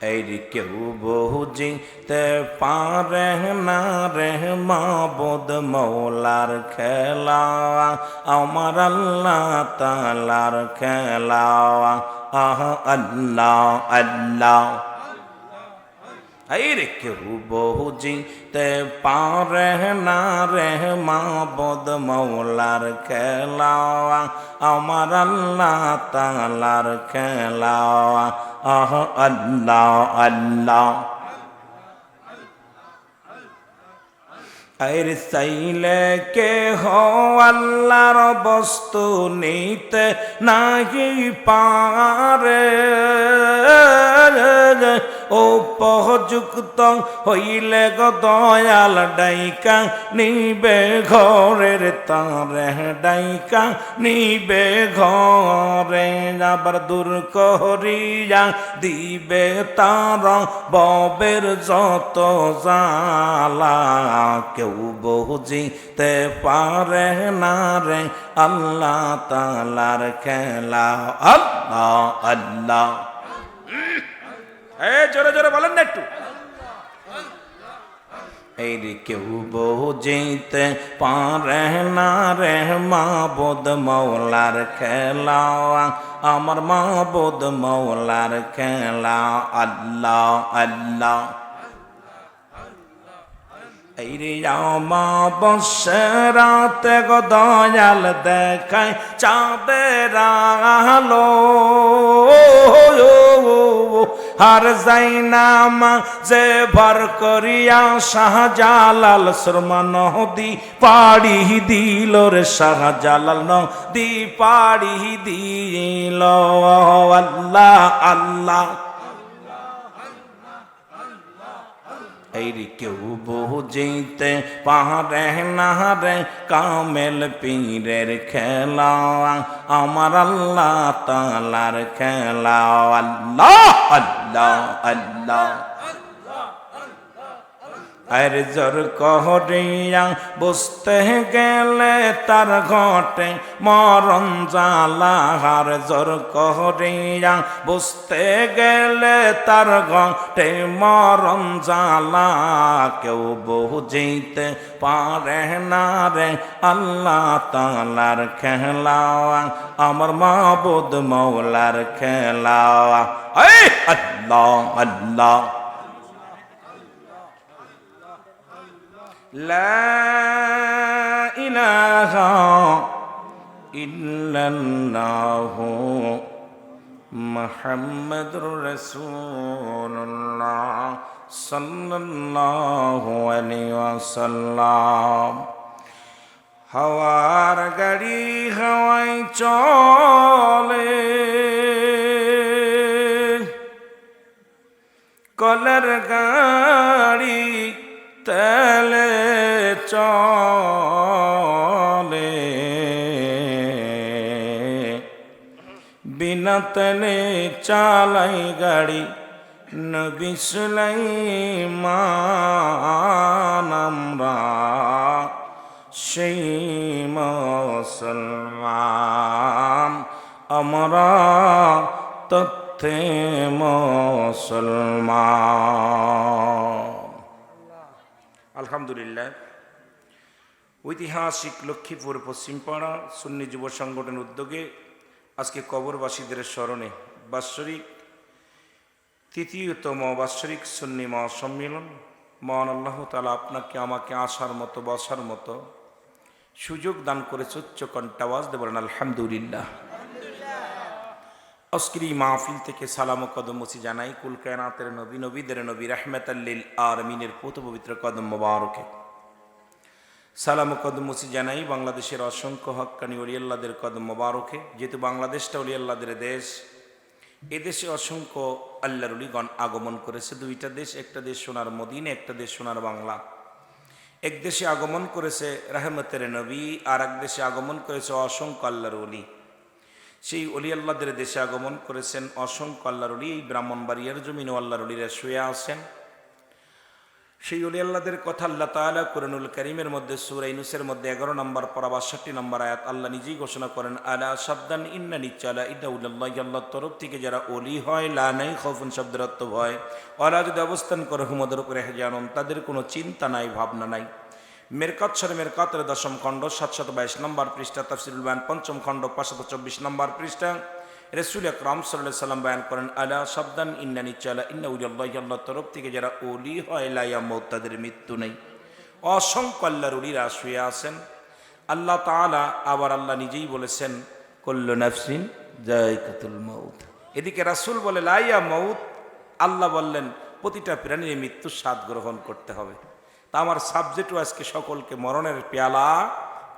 এই কেউ বুঝিতে পারে না রে মাবুদ মৌলার খেলা, আমার আল্লাহ তাআলার খেলা। আহ আল্লাহ আল্লাহ। এই কেউ বুঝিতে পারে না রে মাবুদ মৌলার খেলা, আমার আল্লাহ তাআলার খেলা। আহ আল্লাহ আল্লাহ। আর চাইলে কে হো আল্লাহর বস্তু নিতে নাহি পারে, উপযুক্ত হইলে গো দয়াল ডাইকা নিবে ঘরের তারে, ডাইকা নিবে ঘরে। আবার দূর করিয়া দিবে তার ববের যত জ্বালা, কেউ বুঝিতে পারে না রে আল্লাহ তাআলার খেলা। আল্লাহ আল্লাহ। জোরে জোরে বলেন না একটু। এই কেউ বুঝিতে পারে না রে মাবুদ মৌলার খেলা, আমার মাবুদ মৌলার খেলা। আল্লাহ আল্লাহ। এই রে অমাবস্যাতে গো দয়াল দেখায় চাঁদের আলো, আর যাইনামা যে ভর করিয়া শাহজালাল সুরমা নদী পাড়ি দিল রে, শাহজালাল নদী পাড়ি দিল। আল্লাহ আল্লাহ। এই কেউ বুঝিতে পারে না রে কামেল পীরের খেলা, আমার আল্লাহ তাআলার খেলা। আল্লাহ আল্লাহ আল্লাহ। আর জোর করিয়া বুঝতে গেলে তার ঘটে মরণ জ্বালা, আর জোর করিয়া বুঝতে গেলে তার ঘটে মরণ জ্বালা, কেউ বুঝিতে পারে না রে আল্লাহ তাআলার খেলা, আমার মাবুদ মৌলার খেলা। আল্লাহ আল্লাহ। লা ইলাহা ইল্লাল্লাহু মুহাম্মাদুর রাসূলুল্লাহ সাল্লাল্লাহু আলাইহি ওয়াসাল্লাম। হাওয়ার গাড়ি হাওয়ায় চলে, কলার গাড়ি তেলে চলে, বিনা তেলে চালাই গাড়ি নবী সুলাইমান। আমরা সেই মুসলমান, আমরা তথ্যে মুসলমান। আলহামদুলিল্লাহ। ঐতিহাসিক লক্ষ্মীপুর পশ্চিমপাড়া সুন্নি যুব সংগঠনের উদ্যোগে আজকে কবরবাসীদের স্মরণে বাৎসরিক তৃতীয়তম বাৎসরিক সুন্নি মহাসম্মেলন। মহান আল্লাহ তাআলা আপনাকে আমাকে আসার মতো বসার মতো সুযোগ দান করেছে। উচ্চ কণ্ঠে আওয়াজ দিয়ে বলেন আলহামদুলিল্লাহ। আজকের এই মাহফিল থেকে সালাম ও কদম মুছি জানাই কুল কায়নাতের নবী, নবীদের নবী, রাহমাতাল লিল আলামিনের পুত পবিত্র কদম মোবারকে। সালাম ও কদম মুছি জানাই বাংলাদেশের অসংখ্য হক্কানি ওলিয়াল্লাহদের কদম মোবারকে। যেহেতু বাংলাদেশটা ওলিয়াল্লাহদের দেশ, এদেশে অসংখ্য আল্লাহর ওলিগণ আগমন করেছে। দুইটা দেশ, একটা দেশ সোনার মদিনা, একটা দেশ সোনার বাংলা। এক দেশে আগমন করেছে রাহমাতের নবী, আর এক দেশে আগমন করেছে অসংখ্য আল্লাহর ওলি। সেই অলি আল্লাহদের দেশে আগমন করেছেন অসংখ্য আল্লাহর ওলি। এই ব্রাহ্মণবাড়িয়ার জমিনে আল্লাহর ওলিরা শুয়ে আছেন। সেই ওলি আল্লাহদের কথা আল্লাহ তাআলা কুরআনুল কারীমের মধ্যে সূরা ইউনূসের মধ্যে 11 নম্বর পারা 62 নম্বর আয়াত আল্লাহ নিজেই ঘোষণা করেন, আলা সাবধান ইন্না নিশ্চয় ইদাউল্লাহি, আল্লাহর তরফ থেকে যারা ওলি হয়, লা নাই খাউফুন শব্দের অর্থ ভয়, ওয়ালা যদি অবস্থান করে হুমদের উপরে হেজানুন, তাদের কোনো চিন্তা নাই, ভাবনা নাই। মেরকাত সরে মেরকাতের 10ম খণ্ড 722 নম্বর পৃষ্ঠা, তাফসীরুল বায়ান 5ম খণ্ড 524 নম্বর পৃষ্ঠা, রাসূল আকরাম সাল্লাল্লাহু আলাইহি ওয়াসাল্লাম বয়ান করেন, আলা সাবধান ইন্না নিশ্চয় ইন্না উলিয়াল্লাহি, আল্লাহর তরফ থেকে যারা ওলি হয়, লা ইয়ামুত, তাদের মৃত্যু নেই। অসংখ্য আল্লাহর ওলিরা শুয়ে আছেন। আল্লাহ তাআলা আবার আল্লাহ নিজেই বলেছেন, কুল্লু নাফসিন যায়িকাতুল মাউত। এদিকে রাসূল বলে লা ইয়ামুত, আল্লাহ বললেন প্রতিটা প্রাণীর মৃত্যুর স্বাদ গ্রহণ করতে হবে। তা আমার সাবজেক্টও আজকে সকলকে মরণের পেয়ালা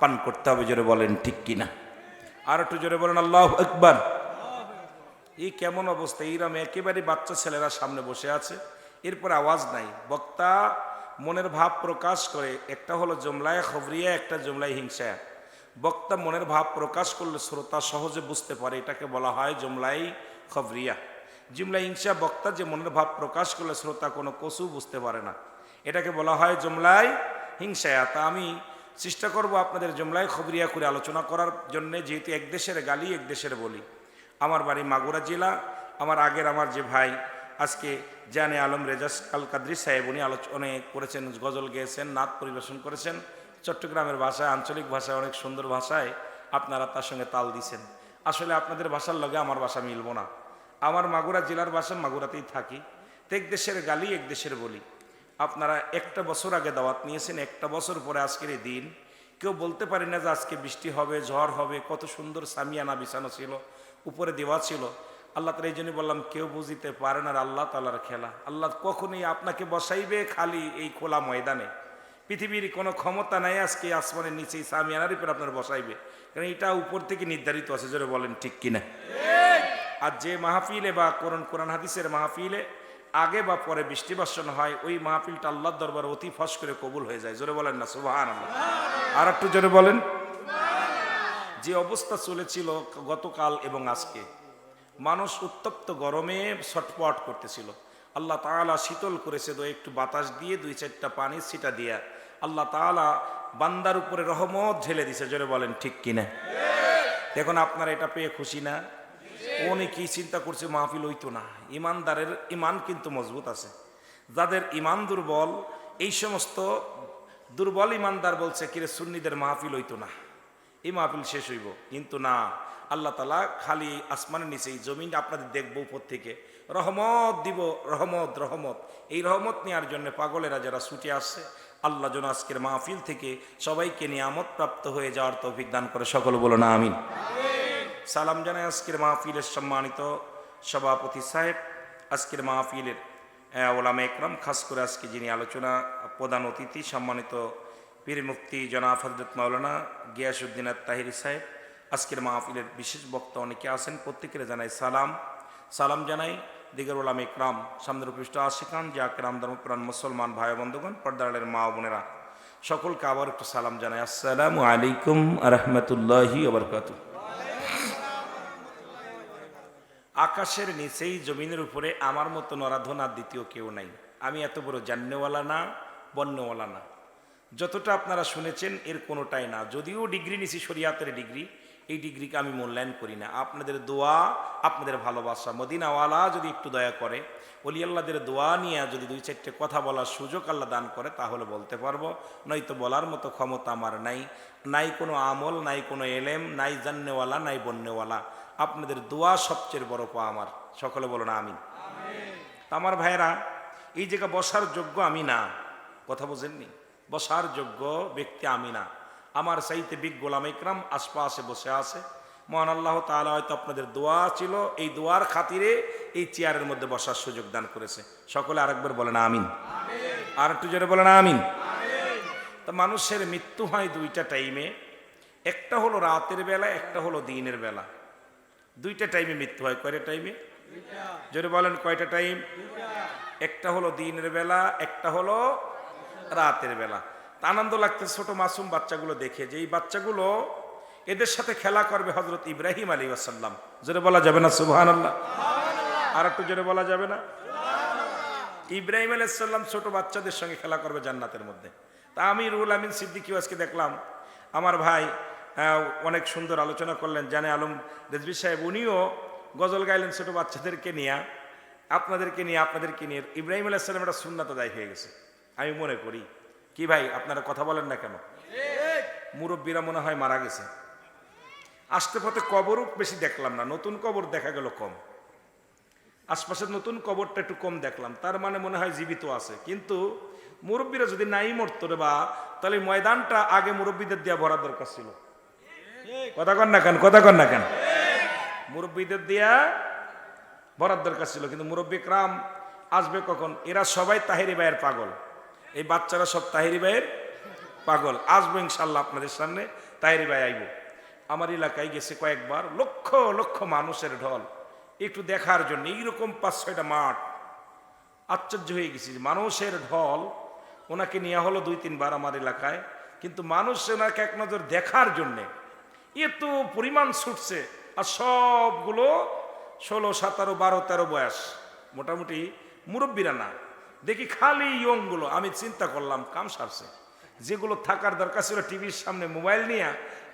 পান করতে হবে। জোরে বলেন ঠিক কিনা? আর একটু জোরে বলেন আল্লাহু আকবার। এই কেমন অবস্থা! এইরকম একেবারে বাচ্চা ছেলেরা সামনে বসে আছে, এরপর আওয়াজ নাই। বক্তা মনের ভাব প্রকাশ করে, একটা হলো জুমলায় খবরিয়া, একটা জুমলায় হিংসা। বক্তা মনের ভাব প্রকাশ করলে শ্রোতা সহজে বুঝতে পারে, এটাকে বলা হয় জুমলাই খবরিয়া। জুমলা হিংসা, বক্তা যে মনের ভাব প্রকাশ করলে শ্রোতা কোনো কসু বুঝতে পারে না, এটাকে বলা হয় জুমলাই হিংসা। তা আমি চেষ্টা করব আপনাদের জুমলাই খবরিয়া করে আলোচনা করার জন্যে, যেহেতু এক দেশের গালি এক দেশের বলি। আমার বাড়ি মাগুরা জেলা। আমার যে ভাই আজকে জানে আলম রেজাস আল কাদরি সাহেব, উনি অনেক করেছেন, গজল গেয়েছেন, নাত পরিবেশন করেছেন চট্টগ্রামের ভাষায়, আঞ্চলিক ভাষায়, অনেক সুন্দর ভাষায়। আপনারা তার সঙ্গে তাল দিছেন। আসলে আপনাদের ভাষার লগে আমার ভাষা মিলব না। আমার মাগুরা জেলার ভাষা, মাগুরাতেই থাকি। এক দেশের গালি এক দেশের বলি। আপনারা একটা বছর আগে দাওয়াত নিয়েছেন, একটা বছর পরে আজকের এই দিন। কেউ বলতে পারি না যে আজকে বৃষ্টি হবে, ঝড় হবে। কত সুন্দর সামিয়ানা বিছানো ছিল, উপরে দেওয়া ছিল। আল্লাহ তাআলা এই জন্য বললাম, কেউ বুঝিতে পারে না আল্লাহ তাআলার খেলা। আল্লাহ কখনোই আপনাকে বসাইবে খালি এই খোলা ময়দানে। পৃথিবীর কোনো ক্ষমতা নাই আজকে আসমানের নিচে সামিয়ানার উপর আপনার বসাইবে, কারণ এটা উপর থেকে নির্ধারিত আছে। জোরে বলেন ঠিক কিনা? আর যে মাহফিলে বা কোরআন হাদিসের মাহফিলে আগে বা পরে বৃষ্টি বর্ষণ হয়, ওই মাহফিলটা আল্লাহর দরবারে অতি ফস করে কবুল হয়ে যায়। জোরে বলেন না সুবহানাল্লাহ? আর একটু জোরে বলেন। যে অবস্থা চলেছিল গতকাল এবং আজকে, মানুষ উত্তপ্ত গরমে ছটপট করতেছিল। আল্লাহ তাআলা শীতল করেছে একটু বাতাস দিয়ে, 2-4টা পানি ছিটা দিয়া আল্লাহ তাআলা বান্দার উপরে রহমত ঢেলে দিছে। জোরে বলেন ঠিক কিনা? এখন আপনারা এটা পেয়ে খুশি না? অনেকেই চিন্তা করছে মাহফিল হইতো না। ইমানদারের ইমান কিন্তু মজবুত আছে। যাদের ইমান দুর্বল, এই সমস্ত দুর্বল ইমানদার বলছে কিরে সুন্নিদের মাহফিল হইতো না, এই মাহফিল শেষ হইব। কিন্তু না, আল্লাহ তাআলা খালি আসমানের নিচে এই জমিন আপনাদের দেখবো উপর থেকে রহমত দিব, রহমত রহমত। এই রহমত নেওয়ার জন্য পাগলেরা যারা ছুটে আসছে, আল্লাহ যেন আজকের মাহফিল থেকে সবাইকে নিয়ামত প্রাপ্ত হয়ে যাওয়ার তৌফিক দান করে। সকল বলো না আমিন। সালাম জানাই আজকের মাহফিলের সম্মানিত সভাপতি সাহেব, আজকের মাহফিলের ওলামা একরাম, খাস করে আজকে যিনি আলোচনা প্রধান অতিথি, সম্মানিত পীর মুফতি জনাব হযরত মাওলানা গিয়াসউদ্দিন আত-তাহিরি সাহেব, আজকের মাহফিলের বিশেষ বক্তা অনেকে আছেন, প্রত্যেকের জানাই সালাম জানাই। দিগের ওলামা একরাম, সামনের পৃষ্ঠ আশিকান জাকিরাম ধর্মপ্রাণ মুসলমান ভাই বন্ধুগণ, পর্দারের মা বোনেরা, সকলকে আবার একটু সালাম জানাই। আসসালামু আলাইকুম ওয়া রাহমাতুল্লাহি ওয়া বারাকাতুহু। আকাশের নিচেই জমিনের উপরে আমার মতো নরাধনার দ্বিতীয় কেউ নাই। আমি এত বড় জান্নেওয়ালা না, বন্যওয়ালা না। যতটা আপনারা শুনেছেন এর কোনোটাই না। যদিও ডিগ্রি নিছি শরিয়াতের ডিগ্রি, এই ডিগ্রিকে আমি মূল্যায়ন করি না। আপনাদের দোয়া, আপনাদের ভালোবাসা, মদিনাওয়ালা যদি একটু দয়া করে, ওলি আল্লাহদের দোয়া নিয়ে যদি 2-4টে কথা বলার সুযোগ আল্লাহ দান করে, তাহলে বলতে পারবো। নয়তো বলার মতো ক্ষমতা আমার নাই। নাই কোনো আমল, নাই কোনো এলেম, নাই জান্নেওয়ালা, নাই বন্যওয়ালা। আপনাদের দোয়া সবচেয়ে বড় পাওয়া আমার। সকলে বলো না আমিন। আমার ভাইয়েরা, এই জায়গা বসার যোগ্য আমি না। কথা বোঝেননি? বসার যোগ্য ব্যক্তি আমি না। আমার চাইতে বিগ গোলাম ইকরাম আশপাশে বসে আছে। মহান আল্লাহ তাআলা হয়তো আপনাদের দোয়া ছিল, এই দোয়ার খাতিরে এই চেয়ারের মধ্যে বসার সুযোগ দান করেছে। সকলে আরেকবার বলেন আমিন। আর একটু জোরে বলেন আমিন। তা মানুষের মৃত্যু হয় 2টা টাইমে, একটা হলো রাতের বেলা, একটা হলো দিনের বেলা। 2টা টাইমে মৃত্যু হয়। কয়টা টাইমে? জোরে বলেন কয়টা টাইম? একটা হলো দিনের বেলা, একটা হলো রাতের বেলা। আনন্দ লাগছে ছোট মাসুম বাচ্চাগুলো দেখে, যে এই বাচ্চাগুলো এদের সাথে খেলা করবে হযরত ইব্রাহিম আলাইহিস সালাম। জোরে বলা যাবে না সুবহানাল্লাহ? আর একটু জোরে বলা যাবে না? ইব্রাহিম আলাইহিস সালাম ছোট বাচ্চাদের সঙ্গে খেলা করবে জান্নাতের মধ্যে। তা আমি রুহুল আমিন সিদ্দিকী আজকে দেখলাম আমার ভাই অনেক সুন্দর আলোচনা করলেন, জানে আলম রেজভী সাহেব, উনিও গজল গাইলেন ছোট বাচ্চাদেরকে নিয়ে, আপনাদেরকে নিয়ে। ইব্রাহিম আলাইহিস সালাম একটা সুন্নাত আদায় হয়ে গেছে আমি মনে করি। কি ভাই আপনারা কথা বলেন না কেন? মুরব্বীরা মনে হয় মারা গেছে। আসতে পথে কবরও বেশি দেখলাম না, নতুন কবর দেখা গেল কম, আশপাশের নতুন কবরটা একটু কম দেখলাম, তার মানে মনে হয় জীবিত আছে। কিন্তু মুরব্বীরা যদি নাই মরতো রে বা, তাহলে ময়দানটা আগে মুরব্বীদের দেওয়া ভরার দরকার ছিল। কথা কন না কেন? মুরব্বীদের দেয়া ভরার দরকার ছিল, কিন্তু মুরব্বী ক্রাম আসবে কখন? এরা সবাই তাহেরি ভাইয়ের পাগল, এই বাচ্চারা সব তাহেরি ভাইয়ের পাগল। আসবো ইনশাল্লাহ আপনাদের সামনে, তাহেরি ভাই আইব। আমার এলাকায় গেছে কয়েকবার, লক্ষ লক্ষ মানুষের ঢল একটু দেখার জন্য, এইরকম 5-6টা মাঠ। আশ্চর্য হয়ে গেছি, মানুষের ঢল। ওনাকে নেওয়া হলো 2-3 বার আমার এলাকায়, কিন্তু মানুষ ওনাকে এক নজর দেখার জন্যে এত পরিমাণ ছুটছে। আর সবগুলো 16, 17, 12, 13 বয়স, মোটামুটি মুরব্বীরা না। দেখি খালি ইয়ংগুলো। আমি চিন্তা করলাম কাম সারছে, যেগুলো থাকার দরকার ছিল টিভির সামনে মোবাইল নিয়ে,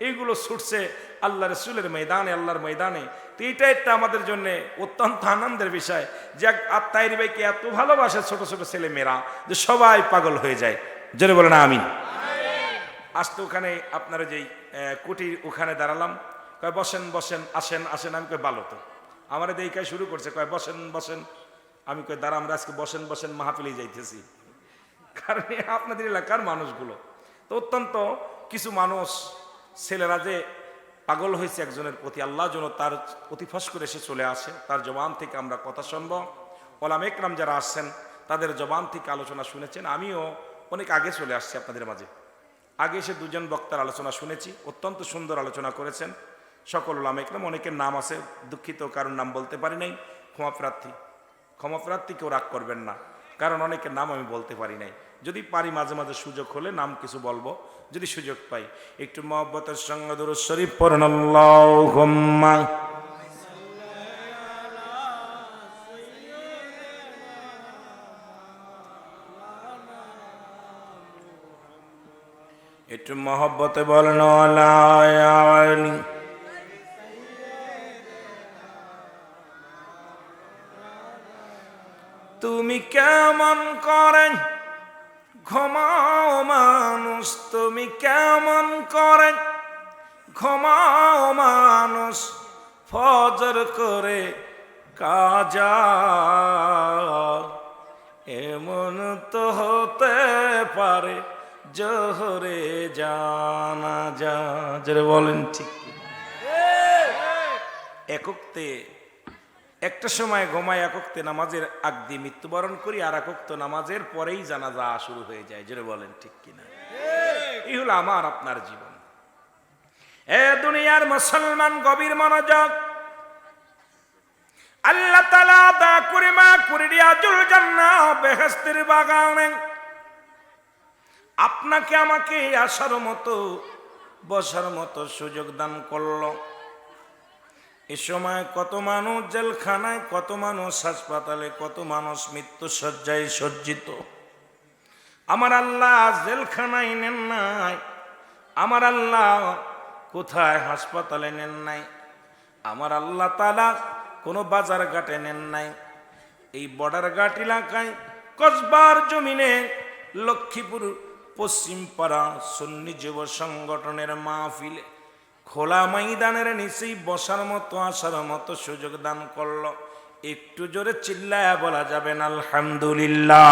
এইগুলো ছুটছে আল্লাহ রসুলের ময়দানে, আল্লাহর ময়দানে। তো এইটা একটা আমাদের জন্য অত্যন্ত আনন্দের বিষয় যে তাহেরি ভাইকে এত ভালোবাসে ছোট ছোট ছেলে মেয়েরা, যে সবাই পাগল হয়ে যায়। জোরে বলে না আমিন। আসতে ওখানে আপনারা যেই কুটির ওখানে দাঁড়ালাম, কয় বসেন আসেন। আমি কই ভালো তো, আমার দেখায় শুরু করছে, কয় বসেন। আমি কই দাঁড়া, আমরা আজকে বসেন মাহফিলে যাইতেছি। কারণ আপনাদের এলাকার মানুষগুলো তো অত্যন্ত কিছু মানুষ, ছেলেরা যে পাগল হয়েছে একজনের প্রতি, আল্লাহ যেন তার অতিফস করে এসে চলে আসে, তার জবান থেকে আমরা কথা শুনব। ওলামা ইকরাম যারা আসছেন তাদের জবান থেকে আলোচনা শুনেছেন। আমিও অনেক আগে চলে আসছি আপনাদের মাঝে, আগে এসে 2জন বক্তার আলোচনা শুনেছি, অত্যন্ত সুন্দর আলোচনা করেছেন সকল ওলামা ইকরাম। অনেকের নাম আছে, দুঃখিত কারণ নাম বলতে পারি নাই, ক্ষমাপ্রার্থী কেউ রাগ করবেন না, কারণ অনেকের নাম আমি বলতে পারি নাই। যদি পারি মাঝে মাঝে সুযোগ হলে নাম কিছু বলবো, যদি সুযোগ পাই। একটু মহব্বতের সঙ্গে দুরূদ শরীফ পড়েন, আল্লাহুম্মা একটু মহব্বতে বলেন আলী। তুমি কেমন করেন ঘুমাও মানুষ, তুমি কেমন করেন ঘুমাও মানুষ, ফজর করে কাজা, এমন তো হতে পারে জোহরে জানাজা। যারা বলেন ঠিক একক্তে একটা সময় ঘুমায়, একক্তে নামাজের আগ দিয়ে মৃত্যুবরণ করি, আর একক্ত নামাজের পরেই জানাজা শুরু হয়ে যায়। যারা বলেন ঠিক কিনা? এই হলো আমার আপনার জীবন। এ দুনিয়ার মুসলমান গভীর মনোযোগ। আল্লাহ তাআলা দা করে মা করে রিয়াজুল জান্নাহ বেহেশতের বাগানে আপনাকে আমাকে আসার মতো বসার মতো সুযোগ দান করলো। এ সময় কত মানুষ জেলখানায়, কত মানুষ হাসপাতালে, কত মানুষ মৃত্যু শয্যায় সজ্জিত। আমার আল্লাহ জেলখানায় নেন নাই, আমার আল্লাহ কোথায় হাসপাতালে নেন নাই, আমার আল্লাহ তাআলা কোনো বাজার ঘাটে নেন নাই। এই বর্ডার ঘাট এলাকায় কসবার জমিনে লক্ষ্মীপুর পশ্চিম পাড়া সুন্নি যুব সংগঠনের মাহফিলে খোলা ময়দানের নিচেই বসার মতো আসার মতো সুযোগ দান করলো। একটু জোরে চিল্লায়া বলা যাবেন আলহামদুলিল্লাহ।